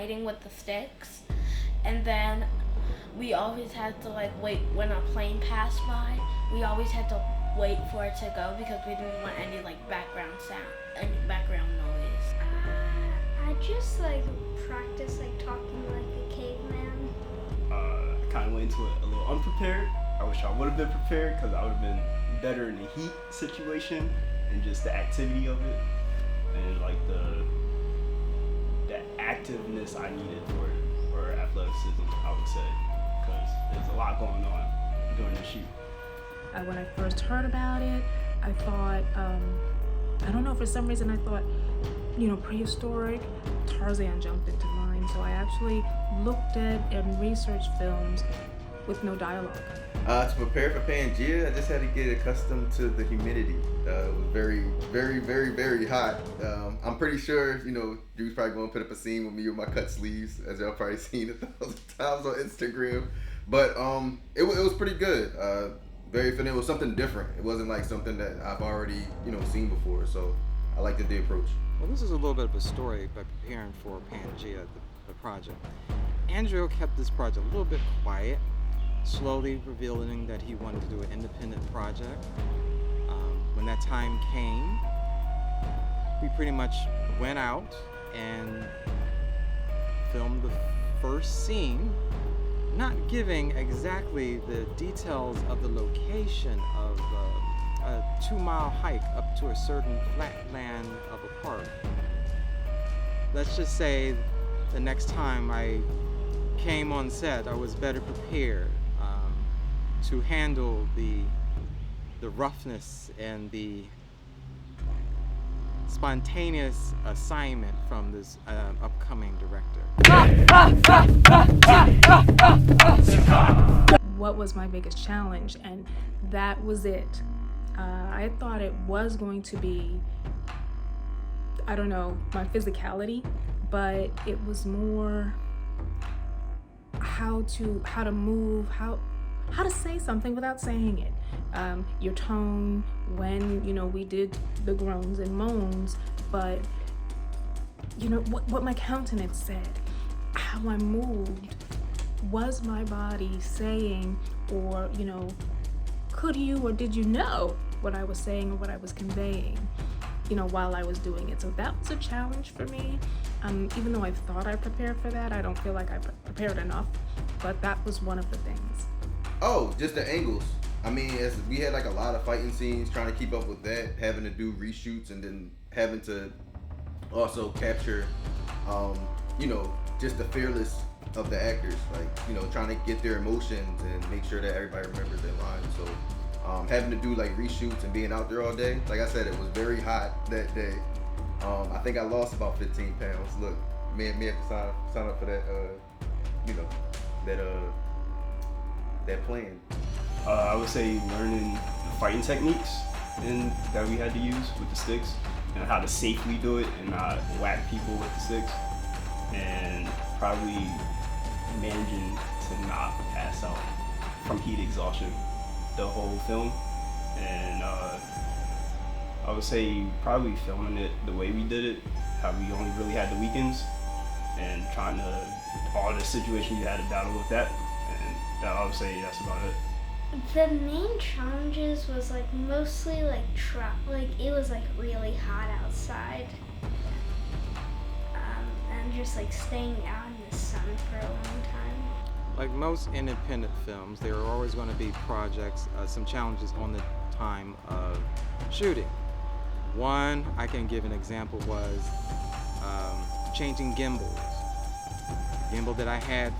fighting with the sticks, and then we always had to like wait when a plane passed by. We always had to wait for it to go because we didn't want any like background sound, any background noise. I just like practice like talking like a caveman. I kind of went into it a little unprepared. I wish I would have been prepared because I would have been better in the heat situation and just the activity of it and like the activeness I needed for it, or athleticism, I would say, because there's a lot going on during the shoot. When I first heard about it, I thought, I don't know, for some reason I thought, prehistoric, Tarzan jumped into mind. So I actually looked at and researched films with no dialogue. To prepare for Pangea, I just had to get accustomed to the humidity. It was very, very, very, very hot. I'm pretty sure, Drew's probably going to put up a scene with me with my cut sleeves, as y'all probably seen 1,000 times on Instagram. But it was pretty good. Very fun. It was something different. It wasn't like something that I've already, seen before. So I liked the approach. Well, this is a little bit of a story by preparing for Pangea, the project. Andrew kept this project a little bit quiet, slowly revealing that he wanted to do an independent project. When that time came, we pretty much went out and filmed the first scene, not giving exactly the details of the location of a 2-mile hike up to a certain flat land of a park. Let's just say the next time I came on set, I was better prepared to handle the roughness and the spontaneous assignment from this upcoming director. What was my biggest challenge? And that was it. I thought it was going to be, I don't know, my physicality, but it was more how to move, how to say something without saying it. Your tone when, we did the groans and moans, but, what my countenance said, how I moved, was my body saying, or, could you or did you know what I was saying or what I was conveying, while I was doing it. So that was a challenge for me. Even though I thought I prepared for that, I don't feel like I prepared enough, but that was one of the things. Oh, just the angles. I mean, as we had like a lot of fighting scenes, trying to keep up with that, having to do reshoots, and then having to also capture, just the fearless of the actors, like, trying to get their emotions and make sure that everybody remembers their lines. So having to do like reshoots and being out there all day, like I said, it was very hot that day. I think I lost about 15 pounds. Look, me have to sign up for that, that plan. I would say learning the fighting techniques that we had to use with the sticks and how to safely do it and not whack people with the sticks, and probably managing to not pass out from heat exhaustion the whole film. And I would say probably filming it the way we did it, how we only really had the weekends, and trying to, all the situations you had to battle with that, and that, I would say that's about it. The main challenges was like mostly like it was like really hot outside, and just like staying out in the sun for a long time. Like most independent films, there are always going to be projects, some challenges on the time of shooting. One, I can give an example, was changing gimbals. The gimbal that I had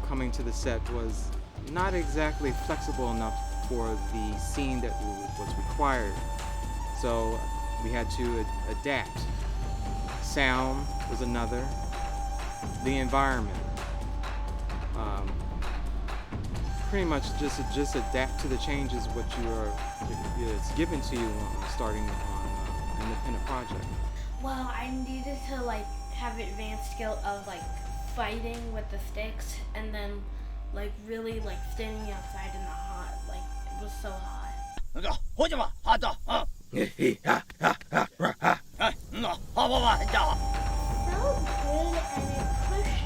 coming to the set was not exactly flexible enough for the scene that was required. So we had to adapt. Sound was another. The environment. Pretty much just adapt to the changes what it's given to you when starting on an independent project. Well, I needed to like have advanced skill of like fighting with the sticks, and then like really like standing outside in the hot, like it was so hot. Felt good, and it pushed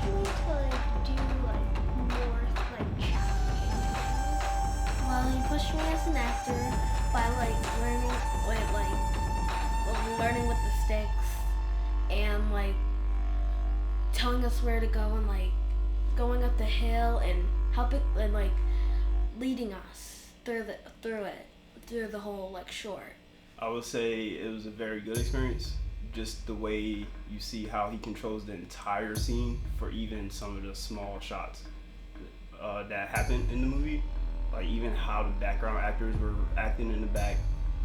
learning with the sticks and like telling us where to go and like going up the hill and helping and like leading us through the whole like short. I would say it was a very good experience. Just the way you see how he controls the entire scene for even some of the small shots that happened in the movie. Like even how the background actors were acting in the back,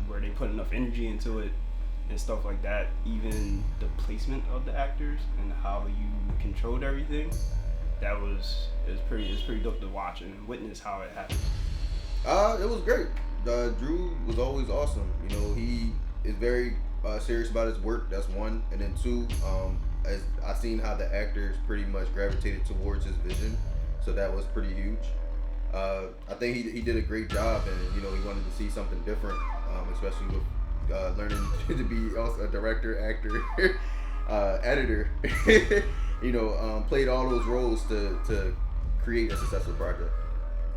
where they put enough energy into it and stuff like that. Even the placement of the actors and how you controlled everything. It was pretty dope to watch and witness how it happened. It was great. Drew was always awesome. You know, he is very serious about his work. That's one, and then two, as I seen how the actors pretty much gravitated towards his vision, so that was pretty huge. I think he did a great job, and you know he wanted to see something different, especially with learning to be also a director, actor, editor. You know, played all those roles to create a successful project.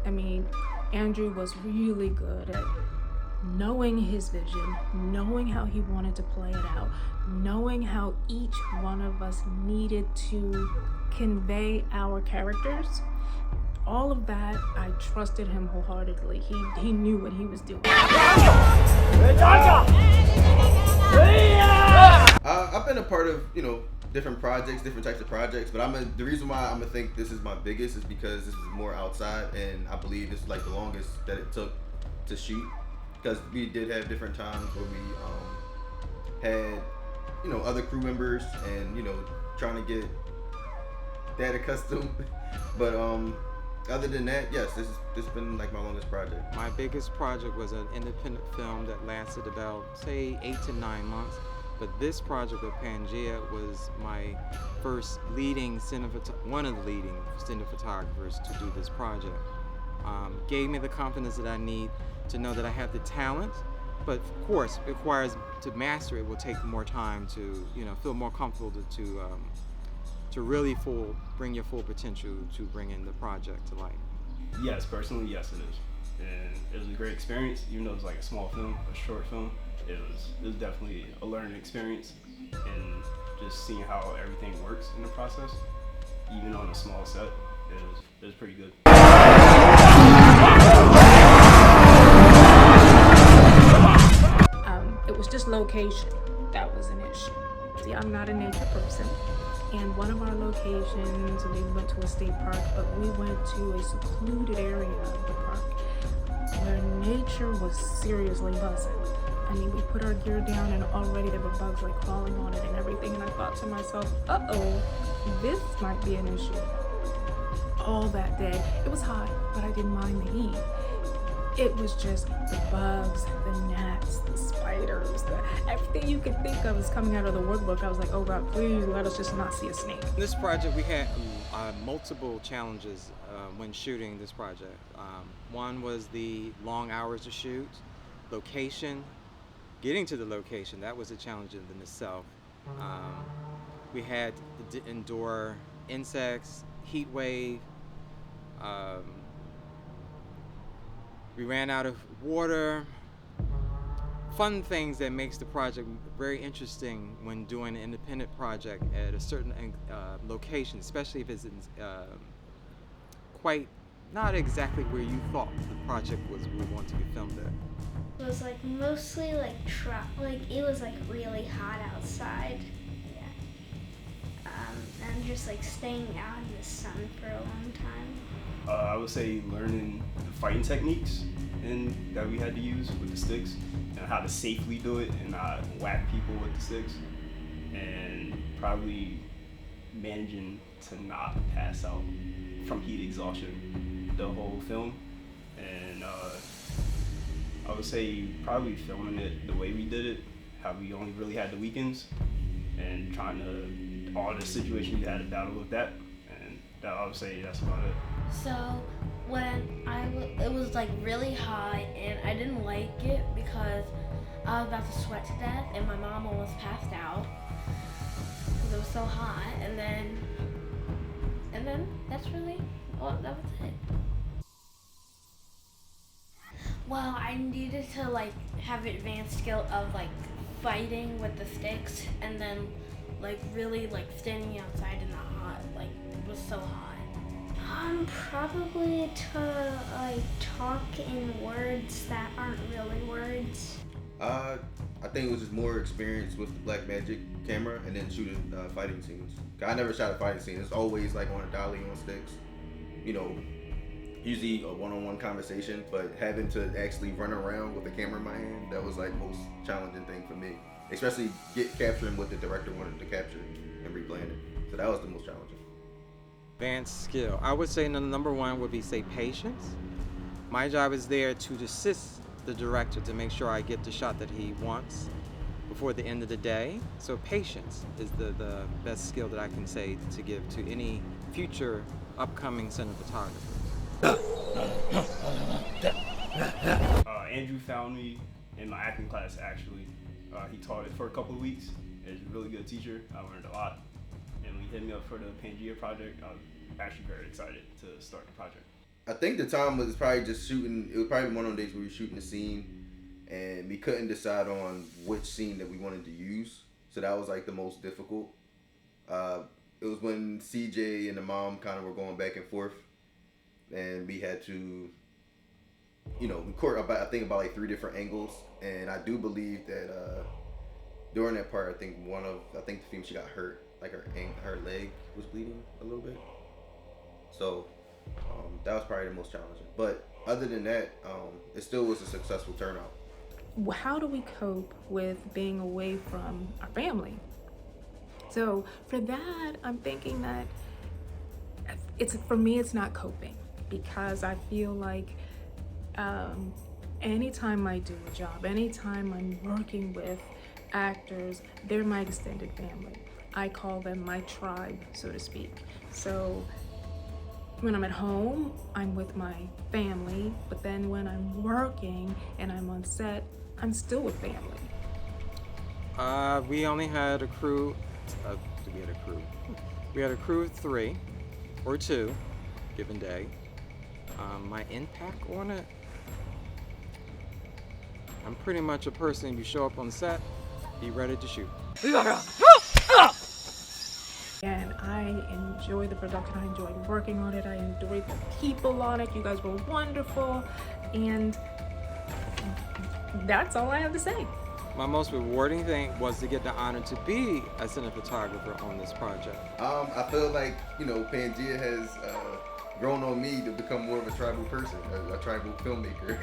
I mean, Andrew was really good at knowing his vision, knowing how he wanted to play it out, knowing how each one of us needed to convey our characters. All of that, I trusted him wholeheartedly. He knew what he was doing. I've been a part of, you know, different projects, different types of projects, but the reason why I'm gonna think this is my biggest is because this is more outside, and I believe this is like the longest that it took to shoot, because we did have different times where we had, you know, other crew members and, you know, trying to get that accustomed. But other than that, yes, this has been like my longest project. My biggest project was an independent film that lasted about, say, 8 to 9 months. But this project with Pangea was my first one of the leading cinematographers to do this project. Gave me the confidence that I need to know that I have the talent, but of course, it requires to master it will take more time to, you know, feel more comfortable to really bring your full potential to bring in the project to life. Yes, personally, yes, it is. And it was a great experience, even though it's like a small film, a short film. It was definitely a learning experience, and just seeing how everything works in the process, even on a small set, it was pretty good. It was just location that was an issue. See, I'm not a nature person. And one of our locations, we went to a state park, but we went to a secluded area of the park where nature was seriously buzzing. I mean, we put our gear down and already there were bugs like crawling on it and everything. And I thought to myself, uh-oh, this might be an issue. All that day, it was hot, but I didn't mind the heat. It was just the bugs, the gnats, the spiders, everything you could think of is coming out of the workbook. I was like, oh God, please let us just not see a snake. In this project, we had multiple challenges when shooting this project. One was the long hours to shoot, location, getting to the location, that was a challenge in itself. We had to endure insects, heat wave, we ran out of water. Fun things that makes the project very interesting when doing an independent project at a certain location, especially if it's quite not exactly where you thought the project was going to be filmed at. It was like mostly like it was like really hot outside. Yeah. And just like staying out in the sun for a long time. I would say learning the fighting techniques that we had to use with the sticks, and how to safely do it and not whack people with the sticks, and probably managing to not pass out from heat exhaustion the whole film. And I would say probably filming it the way we did it, how we only really had the weekends, and trying to all the situations we had to battle with that, and I would say that's about it. So when it was like really hot and I didn't like it because I was about to sweat to death and my mom almost passed out because it was so hot, and then that's really that was it. Well, I needed to like have advanced skill of like fighting with the sticks, and then like really like standing outside in the hot, like it was so hot. Probably to like talk in words that aren't really words. I think it was just more experience with the Black Magic camera and then shooting fighting scenes. I never shot a fighting scene. It's always like on a dolly on sticks. You know, usually a one-on-one conversation, but having to actually run around with the camera in my hand, that was like most challenging thing for me. Especially capturing what the director wanted to capture and replaying it. So that was the most challenging. Advanced skill. I would say number one would be, say, patience. My job is there to assist the director to make sure I get the shot that he wants before the end of the day. So patience is the best skill that I can say to give to any future upcoming cinematographer. Andrew found me in my acting class, actually. He taught it for a couple of weeks. He's a really good teacher. I learned a lot. And when he hit me up for the Pangea project, I was actually very excited to start the project. I think the time was probably just shooting. It was probably one of those days where we were shooting a scene and we couldn't decide on which scene that we wanted to use. So that was like the most difficult. It was when CJ and the mom kind of were going back and forth, and we had to, record about like 3 different angles. And I do believe that during that part, I think the female, she got hurt, like her leg was bleeding a little bit. So that was probably the most challenging. But other than that, it still was a successful turnout. How do we cope with being away from our family? So for that, I'm thinking that for me, it's not coping, because I feel like anytime I do a job, anytime I'm working with actors, they're my extended family. I call them my tribe, so to speak. So when I'm at home, I'm with my family, but then when I'm working and I'm on set, I'm still with family. We only had a crew. We had a crew of 3 or 2, given day. My impact on it, I'm pretty much a person. You show up on set, be ready to shoot. And I enjoy the production. I enjoyed working on it. I enjoyed the people on it. You guys were wonderful. And that's all I have to say. My most rewarding thing was to get the honor to be a cinematographer on this project. I feel like, Pangea has grown on me to become more of a tribal person, a tribal filmmaker.